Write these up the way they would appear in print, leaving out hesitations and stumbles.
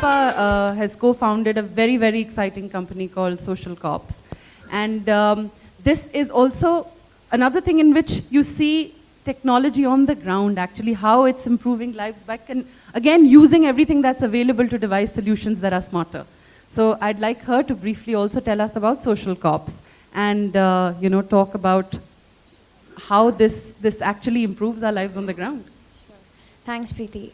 Shilpa has co-founded a very, very exciting company called Social Cops. And this is also another thing in which you see technology on the ground, actually, how it's improving lives back, and again, using everything that's available to devise solutions that are smarter. So I'd like her to briefly also tell us about Social Cops and talk about how this actually improves our lives on the ground. Thanks, Preeti.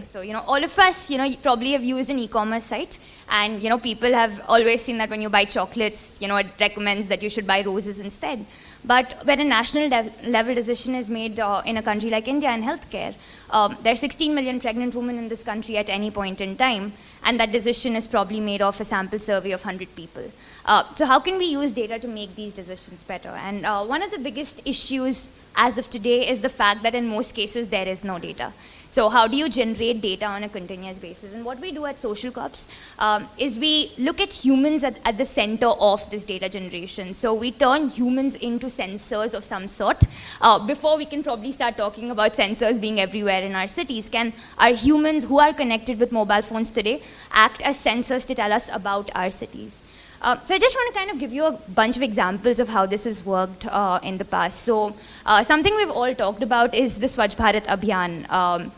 So, all of us, you probably have used an e-commerce site, and, people have always seen that when you buy chocolates, it recommends that you should buy roses instead. But when a national level decision is made in a country like India in healthcare, there are 16 million pregnant women in this country at any point in time, and that decision is probably made off a sample survey of 100 people. So how can we use data to make these decisions better? And one of the biggest issues as of today is the fact that in most cases there is no data. So how do you generate data on a continuous basis? And what we do at Social Cops is we look at humans at the center of this data generation. So we turn humans into sensors of some sort. Before we can probably start talking about sensors being everywhere in our cities, can our humans who are connected with mobile phones today act as sensors to tell us about our cities? So I just want to kind of give you a bunch of examples of how this has worked in the past. So something we've all talked about is the Swachh Bharat Abhiyan.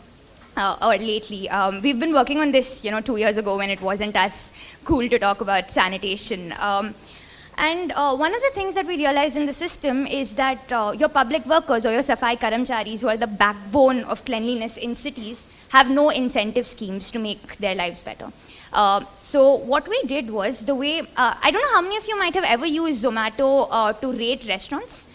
Or lately. We've been working on this 2 years ago when it wasn't as cool to talk about sanitation. And one of the things that we realized in the system is that your public workers or your Safai Karamcharis, who are the backbone of cleanliness in cities, have no incentive schemes to make their lives better. So what we did was the way, I don't know how many of you might have ever used Zomato to rate restaurants.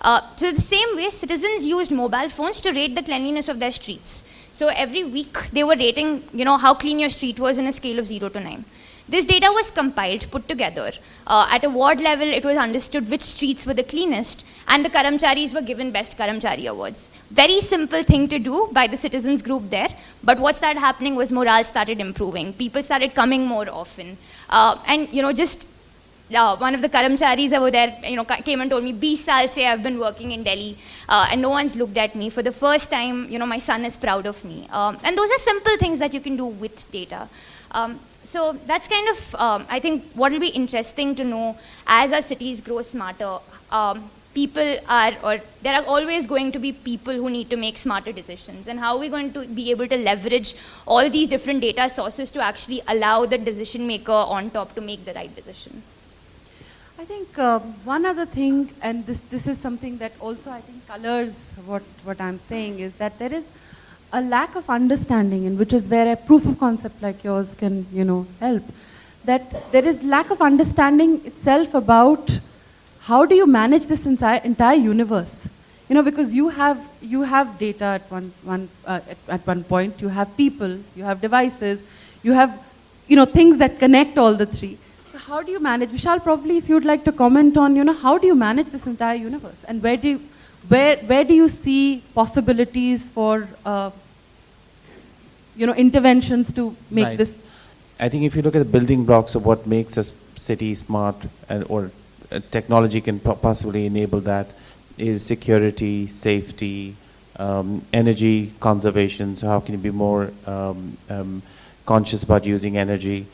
So the same way, citizens used mobile phones to rate the cleanliness of their streets. So every week they were rating, how clean your street was on a scale of 0 to 9. This data was compiled, put together. At a ward level, it was understood which streets were the cleanest, and the Karamcharis were given Best Karamchari Awards. Very simple thing to do by the citizens group there, but what started happening was morale started improving. People started coming more often. One of the Karamcharis over there, came and told me, 20 saal se I've been working in Delhi, and no one's looked at me. For the first time, my son is proud of me. And those are simple things that you can do with data. So that's kind of, I think, what will be interesting to know as our cities grow smarter. There are always going to be people who need to make smarter decisions. And how are we going to be able to leverage all these different data sources to actually allow the decision maker on top to make the right decision? I think one other thing, and this is something that also I think colors what I'm saying, is that there is a lack of understanding, and which is where a proof of concept like yours can help. That there is lack of understanding itself about how do you manage this entire universe. Because you have data at one point, you have people, you have devices, you have things that connect all the three. How do you manage? Vishal, probably if you'd like to comment on, how do you manage this entire universe, and where do you see possibilities for, interventions to make this? I think if you look at the building blocks of what makes a city smart, or technology can possibly enable that, is security, safety, energy conservation. So how can you be more conscious about using energy?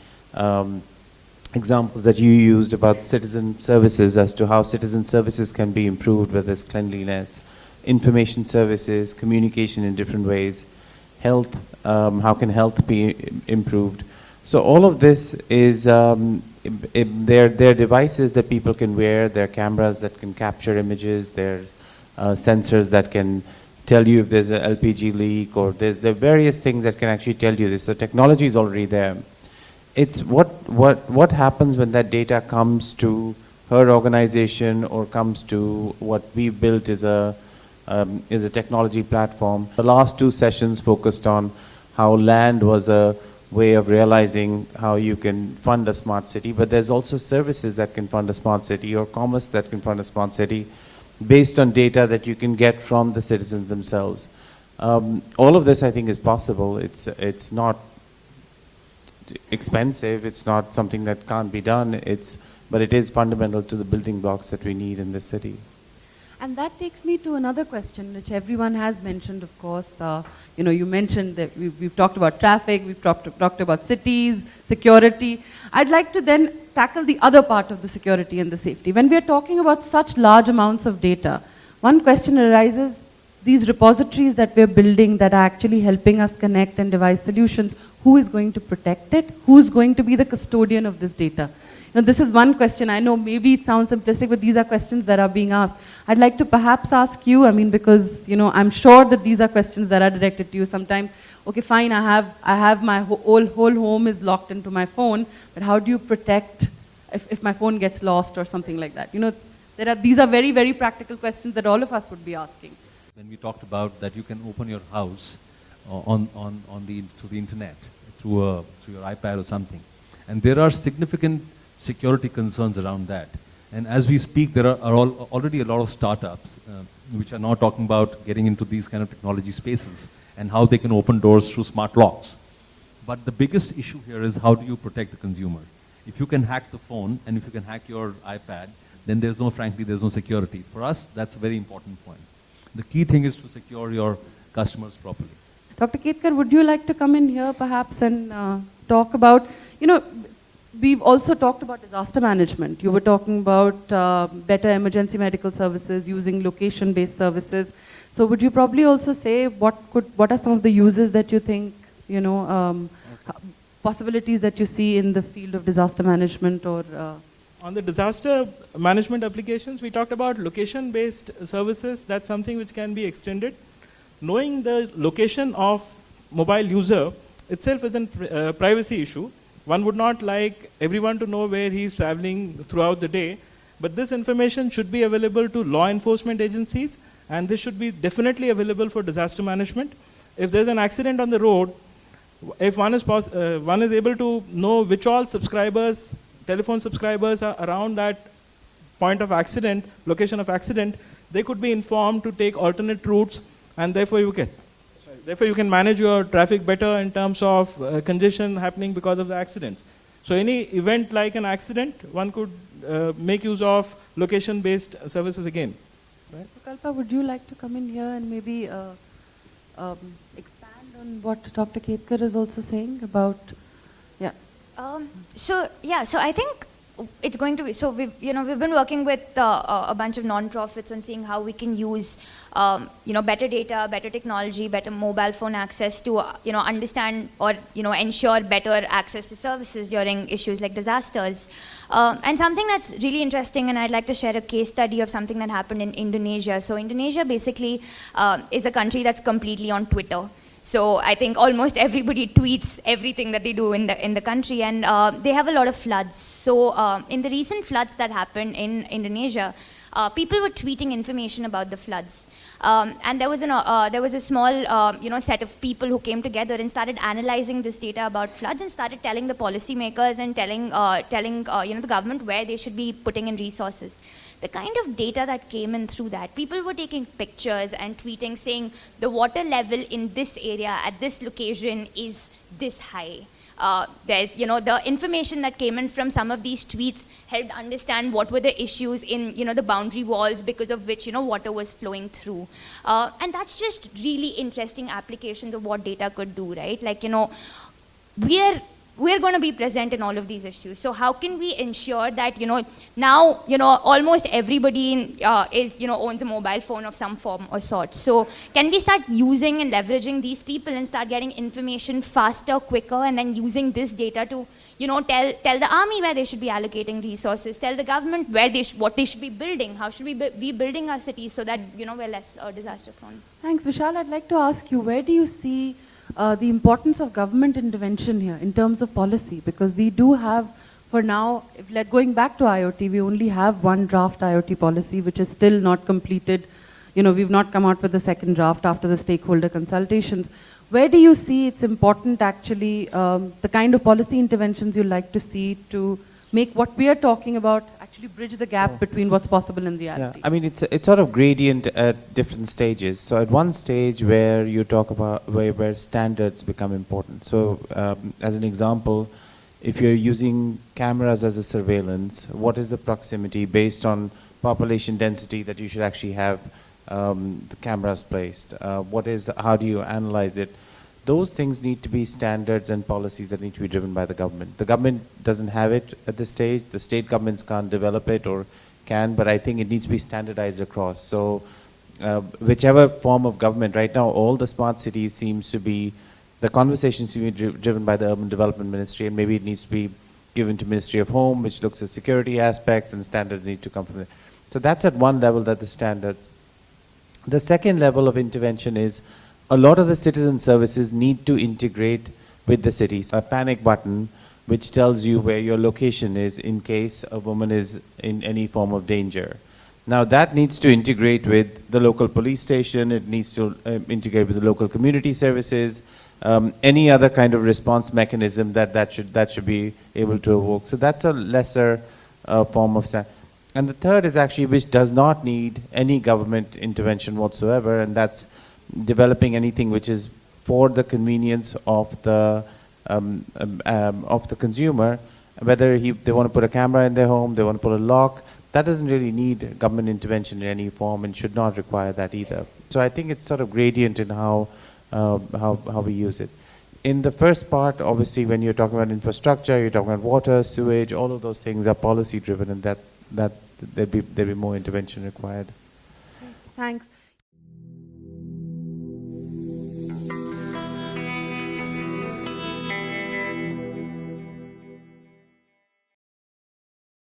Examples that you used about citizen services, as to how citizen services can be improved, whether it's cleanliness, information services, communication in different ways, health, how can health be improved. So all of this is, they're devices that people can wear, they're cameras that can capture images, there's sensors that can tell you if there's an LPG leak, or there are various things that can actually tell you this. So technology is already there. It's what happens when that data comes to her organization, or comes to what we built is a technology platform. The last 2 sessions focused on how land was a way of realizing how you can fund a smart city, but there's also services that can fund a smart city, or commerce that can fund a smart city, based on data that you can get from the citizens themselves. All of this, I think, is possible. It's not expensive, it's not something that can't be done, but it is fundamental to the building blocks that we need in the city. And that takes me to another question, which everyone has mentioned, of course. You mentioned that we've talked about traffic, we've talked about cities, security. I'd like to then tackle the other part of the security and the safety. When we are talking about such large amounts of data, one question arises, these repositories that we're building that are actually helping us connect and devise solutions, who is going to protect it? Who's going to be the custodian of this data? This is one question. I know maybe it sounds simplistic, but these are questions that are being asked. I'd like to perhaps ask you, because, I'm sure that these are questions that are directed to you sometimes. Okay, fine, I have my whole home is locked into my phone, but how do you protect if my phone gets lost or something like that? These are very, very practical questions that all of us would be asking. When we talked about that you can open your house through the internet, through your iPad or something. And there are significant security concerns around that. And as we speak, there are already a lot of startups which are now talking about getting into these kind of technology spaces and how they can open doors through smart locks. But the biggest issue here is how do you protect the consumer? If you can hack the phone and if you can hack your iPad, then there's no security. For us, that's a very important point. The key thing is to secure your customers properly. Dr. Ketkar, would you like to come in here perhaps and talk about, we've also talked about disaster management. You were talking about better emergency medical services, using location-based services. So would you probably also say what are some of the uses that you think, possibilities that you see in the field of disaster management or... On the disaster management applications, we talked about location-based services. That's something which can be extended. Knowing the location of mobile user itself is a privacy issue. One would not like everyone to know where he is traveling throughout the day, but this information should be available to law enforcement agencies, and this should be definitely available for disaster management. If there's an accident on the road, if one is able to know which all telephone subscribers are around that point of accident, location of accident, they could be informed to take alternate routes, and therefore you can manage your traffic better in terms of congestion happening because of the accidents. So any event like an accident, one could make use of location-based services again. Right? Kalpa, would you like to come in here and maybe expand on what Dr. Ketkar is also saying about, yeah. So I think it's going to be, so we've been working with a bunch of non-profits on seeing how we can use, better data, better technology, better mobile phone access to, understand or, ensure better access to services during issues like disasters. And something that's really interesting, and I'd like to share a case study of something that happened in Indonesia. So Indonesia basically is a country that's completely on Twitter. So I think almost everybody tweets everything that they do in the country, and they have a lot of floods. So in the recent floods that happened in Indonesia, people were tweeting information about the floods. And there was a small set of people who came together and started analyzing this data about floods and started telling the policymakers and telling the government where they should be putting in resources. The kind of data that came in through that, people were taking pictures and tweeting saying the water level in this area at this location is this high. There's, the information that came in from some of these tweets helped understand what were the issues in, the boundary walls because of which, water was flowing through. And that's just really interesting applications of what data could do, right? Like, we're going to be present in all of these issues. So how can we ensure that, now, almost everybody owns a mobile phone of some form or sort. So can we start using and leveraging these people and start getting information faster, quicker, and then using this data to, tell the army where they should be allocating resources, tell the government what they should be building, how should we be building our cities so that, we're less disaster prone. Thanks, Vishal. I'd like to ask you, where do you see the importance of government intervention here in terms of policy? Because we do have, for now, going back to IoT, we only have one draft IoT policy, which is still not completed. We've not come out with the second draft after the stakeholder consultations. Where do you see it's important actually, the kind of policy interventions you'd like to see to make what we are talking about actually bridge the gap between what's possible and reality? Yeah, I mean, it's sort of gradient at different stages. So at one stage where you talk about where standards become important. So as an example, if you're using cameras as a surveillance, what is the proximity based on population density that you should actually have the cameras placed? How do you analyze it? Those things need to be standards and policies that need to be driven by the government. The government doesn't have it at this stage. The state governments can't develop it or can, but I think it needs to be standardized across. So whichever form of government, right now all the smart cities seems to be, the conversation seems to be driven by the Urban Development Ministry, and maybe it needs to be given to Ministry of Home, which looks at security aspects, and standards need to come from there. So that's at one level, that the standards. The second level of intervention is a lot of the citizen services need to integrate with the cities. A panic button which tells you where your location is in case a woman is in any form of danger. Now that needs to integrate with the local police station, it needs to integrate with the local community services, any other kind of response mechanism that should be able to evoke. So that's a lesser form of standard. And the third is actually which does not need any government intervention whatsoever, and that's developing anything which is for the convenience of the consumer, whether they want to put a camera in their home, they want to put a lock. That doesn't really need government intervention in any form and should not require that either. So I think it's sort of gradient in how we use it. In the first part, obviously, when you're talking about infrastructure, you're talking about water, sewage, all of those things are policy driven, and that there'd be more intervention required. Thanks.